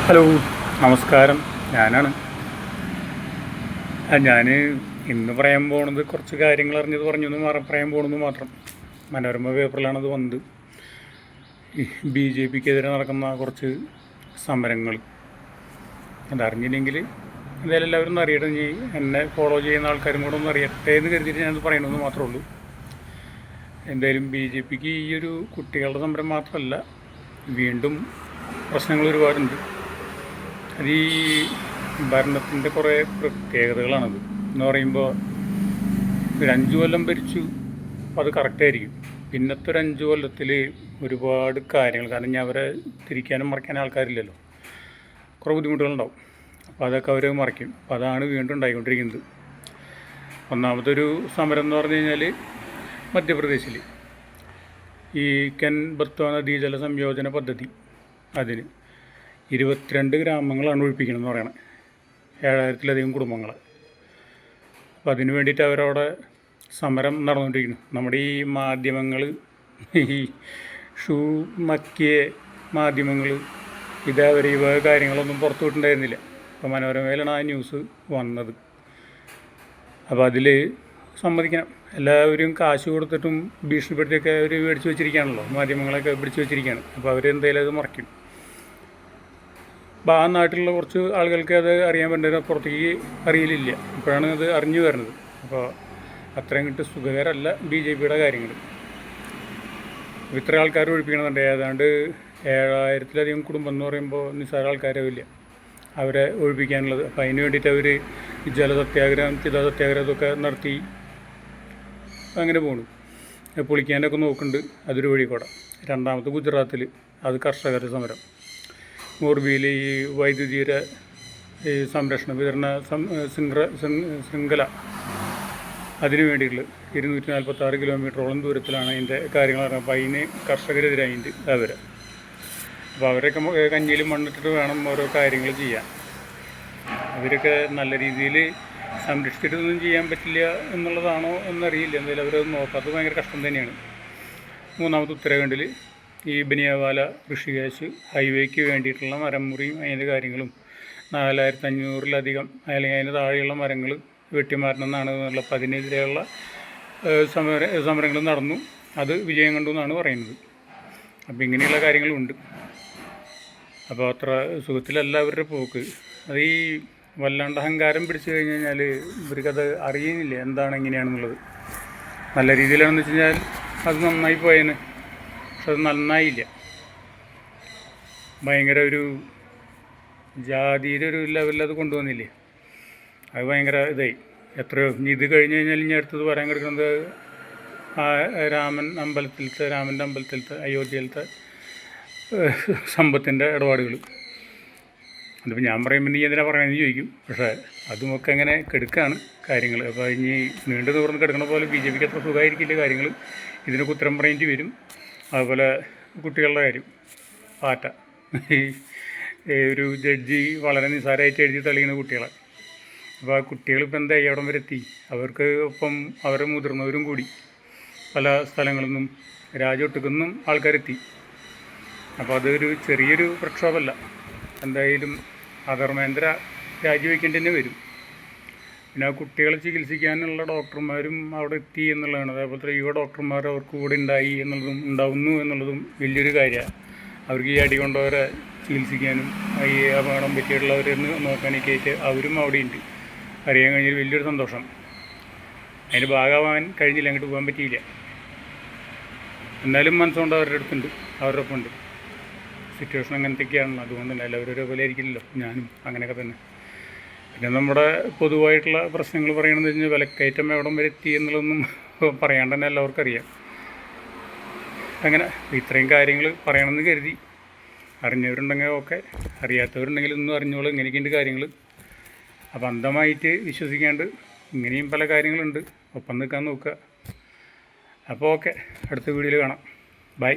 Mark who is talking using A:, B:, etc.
A: Hello, നമസ്കാരം. ഞാനാണ്. ഞാൻ ഇന്ന് പറയാൻ പോകുന്നത് കുറച്ച് കാര്യങ്ങൾ അറിഞ്ഞത് പറയാൻ പോകുന്നത് മാത്രം. മനോരമ പേപ്പറിലാണത് വന്നത്. ഈ BJPക്കെതിരെ നടക്കുന്ന കുറച്ച് സമരങ്ങൾ അതറിഞ്ഞില്ലെങ്കിൽ എന്തായാലും എല്ലാവരും ഒന്ന് അറിയട്ടെ. എന്നെ ഫോളോ ചെയ്യുന്ന ആൾക്കാരും കൂടെ ഒന്ന് അറിയട്ടെ എന്ന് കരുതിയിട്ട് ഞാനത് പറയണമെന്ന് മാത്രമേ ഉള്ളൂ. എന്തായാലും BJPക്ക് ഈ ഒരു കുട്ടികളുടെ സമരം മാത്രമല്ല, വീണ്ടും പ്രശ്നങ്ങൾ ഒരുപാടുണ്ട്. അത് ഈ ഭരണത്തിൻ്റെ കുറേ പ്രത്യേകതകളാണത്. എന്ന് പറയുമ്പോൾ ഒരു 5 കൊല്ലം ഭരിച്ചു, അപ്പോൾ അത് കറക്റ്റായിരിക്കും. പിന്നത്തെ ഒരു 5 കൊല്ലത്തിൽ ഒരുപാട് കാര്യങ്ങൾ, കാരണം ഞാൻ അവരെ തിരിക്കാനും മറിക്കാനും ആൾക്കാരില്ലല്ലോ, കുറേ ബുദ്ധിമുട്ടുകളുണ്ടാവും. അപ്പോൾ അതൊക്കെ അവർ മറിക്കും. അപ്പോൾ അതാണ് വീണ്ടും ഉണ്ടായിക്കൊണ്ടിരിക്കുന്നത്. ഒന്നാമതൊരു സമരം എന്ന് പറഞ്ഞു കഴിഞ്ഞാൽ മധ്യപ്രദേശിൽ ഈ കെൻ ബത്വ നദീജല സംയോജന പദ്ധതി, അതിന് 22 ഗ്രാമങ്ങളാണ് ഒഴിപ്പിക്കണമെന്ന് പറയണത്, 7000-ലധികം കുടുംബങ്ങൾ. അപ്പോൾ അതിന് വേണ്ടിയിട്ട് അവരവിടെ സമരം നടന്നുകൊണ്ടിരിക്കുന്നു. നമ്മുടെ ഈ മാധ്യമങ്ങൾ, ഈ ഷൂ മക്കിയ മാധ്യമങ്ങൾ ഇതേവരെ ഈ കാര്യങ്ങളൊന്നും പുറത്തു വിട്ടിട്ടുണ്ടായിരുന്നില്ല. അപ്പോൾ മനോരമയിലാണ് ആ ന്യൂസ് വന്നത്. അപ്പോൾ അതിൽ സമ്മതിക്കണം, എല്ലാവരും കാശ് കൊടുത്തിട്ടും ഭീഷണിപ്പെടുത്തിയൊക്കെ അവർ മേടിച്ച് വെച്ചിരിക്കുകയാണല്ലോ, മാധ്യമങ്ങളൊക്കെ പിടിച്ച് വെച്ചിരിക്കുകയാണ്. അപ്പോൾ അവരെന്തായാലും അത് മറയ്ക്കും. അപ്പോൾ ആ നാട്ടിലുള്ള കുറച്ച് ആളുകൾക്ക് അത് അറിയാൻ പറ്റുന്നത് പുറത്തേക്ക് അറിയില്ല. ഇപ്പോഴാണ് അത് അറിഞ്ഞു വരുന്നത്. അപ്പോൾ അത്രയും കിട്ട് സുഖകരമല്ല BJPയുടെ കാര്യങ്ങൾ. ഇത്ര ആൾക്കാർ ഒഴിപ്പിക്കണമെന്നുണ്ട്. ഏതാണ്ട് 7000-ലധികം കുടുംബം എന്ന് പറയുമ്പോൾ നിസ്സാര ആൾക്കാരാവില്ല അവരെ ഒഴിപ്പിക്കാനുള്ളത്. അപ്പോൾ അതിന് വേണ്ടിയിട്ട് അവർ ജലസത്യാഗ്രഹം, ചിതാസത്യാഗ്രഹം ഇതൊക്കെ നടത്തി അങ്ങനെ പോണു. പൊളിക്കാനൊക്കെ നോക്കുന്നുണ്ട്. അതൊരു വഴി കൂടെ. രണ്ടാമത്തെ ഗുജറാത്തിൽ അത് കർഷകരുടെ സമരം. മോർബിയിൽ ഈ വൈദ്യുതിയുടെ ഈ സംരക്ഷണ വിതരണ ശൃംഖല, അതിനു വേണ്ടിയിട്ടുള്ള 246 കിലോമീറ്ററോളം ദൂരത്തിലാണ് അതിൻ്റെ കാര്യങ്ങൾ പറഞ്ഞത്. അപ്പോൾ അതിന് കർഷകരെതിരായിട്ട് അവർ, അപ്പോൾ അവരൊക്കെ കഞ്ഞിയിൽ മണ്ണിട്ടിട്ട് വേണം ഓരോ കാര്യങ്ങൾ ചെയ്യാൻ. അവരൊക്കെ നല്ല രീതിയിൽ സംരക്ഷിച്ചിട്ടൊന്നും ചെയ്യാൻ പറ്റില്ല എന്നുള്ളതാണോ എന്നറിയില്ല. എന്തായാലും അവരത് നോക്കാത്തത് ഭയങ്കര കഷ്ടം തന്നെയാണ്. മൂന്നാമത് ഉത്തരാഖണ്ഡിൽ ഈ ബനിയാവാല ഋഷികേശ് ഹൈവേക്ക് വേണ്ടിയിട്ടുള്ള മരം മുറിയും അതിൻ്റെ കാര്യങ്ങളും 4500-ലധികം അല്ലെങ്കിൽ അതിന് താഴെയുള്ള മരങ്ങൾ വെട്ടിമാറണമെന്നാണ് എന്നുള്ള, അപ്പോൾ അതിനെതിരെയുള്ള സമരങ്ങൾ നടന്നു. അത് വിജയം കണ്ടു എന്നാണ് പറയുന്നത്. അപ്പോൾ ഇങ്ങനെയുള്ള കാര്യങ്ങളുണ്ട്. അപ്പോൾ അത്ര സുഖത്തിലല്ല അവരുടെ പോക്ക്. അത് ഈ വല്ലാണ്ട് അഹങ്കാരം പിടിച്ചു കഴിഞ്ഞ് കഴിഞ്ഞാൽ ഇവർക്കത് അറിയുന്നില്ല എന്താണ് എങ്ങനെയാണെന്നുള്ളത്. നല്ല രീതിയിലാണെന്ന് വെച്ച് കഴിഞ്ഞാൽ അത് നന്നായി പോയേനെ. പക്ഷെ അത് നന്നായില്ല. ഭയങ്കര ഒരു ജാതിയുടെ ഒരു ലെവലിൽ അത് കൊണ്ടുവന്നില്ലേ, അത് ഭയങ്കര ഇതായി. എത്രയോ ഇത് കഴിഞ്ഞ് കഴിഞ്ഞാൽ ഇനി അടുത്തത് പറയാൻ കിടക്കുന്നത് രാമൻ്റെ അമ്പലത്തിലത്തെ അയോധ്യയിലത്തെ സമ്പത്തിൻ്റെ ഇടപാടുകൾ. അതിപ്പോൾ ഞാൻ പറയുമ്പോൾ നീ എന്തിനാ പറയണമെന്ന് ചോദിക്കും. പക്ഷേ അതുമൊക്കെ അങ്ങനെ കെടുക്കുകയാണ് കാര്യങ്ങൾ. അപ്പോൾ ഇനി നീണ്ടു നിവർന്ന് കിടക്കണ പോലെ BJPക്ക് അത്ര സുഖമായിരിക്കില്ല കാര്യങ്ങൾ. ഇതിനൊക്കെ ഉത്തരം പറയേണ്ടി വരും. അതുപോലെ കുട്ടികളുടെ കാര്യം, പാറ്റ, ഒരു ജഡ്ജി വളരെ നിസ്സാരമായിട്ട് എഴുതി തെളിയുന്ന കുട്ടികളെ. അപ്പോൾ ആ കുട്ടികളിപ്പോൾ എന്തായി, അവിടം വരെ എത്തി. അവർക്ക് ഒപ്പം അവരെ മുതിർന്നവരും കൂടി പല സ്ഥലങ്ങളിൽ നിന്നും രാജ്യമൊട്ടുക്കുന്നും ആൾക്കാരെത്തി. അപ്പോൾ അതൊരു ചെറിയൊരു പ്രക്ഷോഭമല്ല. എന്തായാലും അധർമ്മേന്ദ്ര രാജിവെക്കേണ്ടി തന്നെ വരും. പിന്നെ ആ കുട്ടികളെ ചികിത്സിക്കാനുള്ള ഡോക്ടർമാരും അവിടെ എത്തി എന്നുള്ളതാണ്. അതേപോലെ യുവ ഡോക്ടർമാർ അവർക്ക് കൂടെ ഉണ്ടാവുന്നു എന്നുള്ളതും വലിയൊരു കാര്യമാണ്. അവർക്ക് ഈ അടി കൊണ്ടവരെ ചികിത്സിക്കാനും ഈ അപകടം പറ്റിയിട്ടുള്ളവരെന്ന് നോക്കാനൊക്കെ ആയിട്ട് അവരും അവിടെ ഉണ്ട്. അറിയാൻ കഴിഞ്ഞാൽ വലിയൊരു സന്തോഷം. അതിന് ഭാഗമാവാൻ കഴിഞ്ഞില്ല, അങ്ങോട്ട് പോകാൻ പറ്റിയില്ല. എന്നാലും മനസ്സുകൊണ്ട് അവരുടെ അടുത്തുണ്ട്, അവരുടെ ഒപ്പം ഉണ്ട്. സിറ്റുവേഷൻ അങ്ങനത്തെയൊക്കെയാണല്ലോ. അതുകൊണ്ട് തന്നെ എല്ലാവരും ഒരേപോലെ ആയിരിക്കില്ലല്ലോ. ഞാനും അങ്ങനെയൊക്കെ തന്നെ. പിന്നെ നമ്മുടെ പൊതുവായിട്ടുള്ള പ്രശ്നങ്ങൾ പറയണമെന്ന് വെച്ച് കഴിഞ്ഞാൽ വിലക്കയറ്റം എവിടം വരെ എത്തി എന്നുള്ളതൊന്നും പറയാണ്ട് തന്നെ എല്ലാവർക്കും അറിയാം. അങ്ങനെ ഇത്രയും കാര്യങ്ങൾ പറയണമെന്ന് കരുതി. അറിഞ്ഞവരുണ്ടെങ്കിൽ ഓക്കെ, അറിയാത്തവരുണ്ടെങ്കിൽ ഒന്നും അറിഞ്ഞോളൂ. ഇങ്ങനെയൊക്കെയുണ്ട് കാര്യങ്ങൾ. അപ്പോൾ അന്ധമായിട്ട് വിശ്വസിക്കാണ്ട് ഇങ്ങനെയും പല കാര്യങ്ങളുണ്ട്. ഒപ്പം നിൽക്കാൻ നോക്കുക. അപ്പോൾ ഓക്കെ, അടുത്ത വീഡിയോയിൽ കാണാം. ബൈ.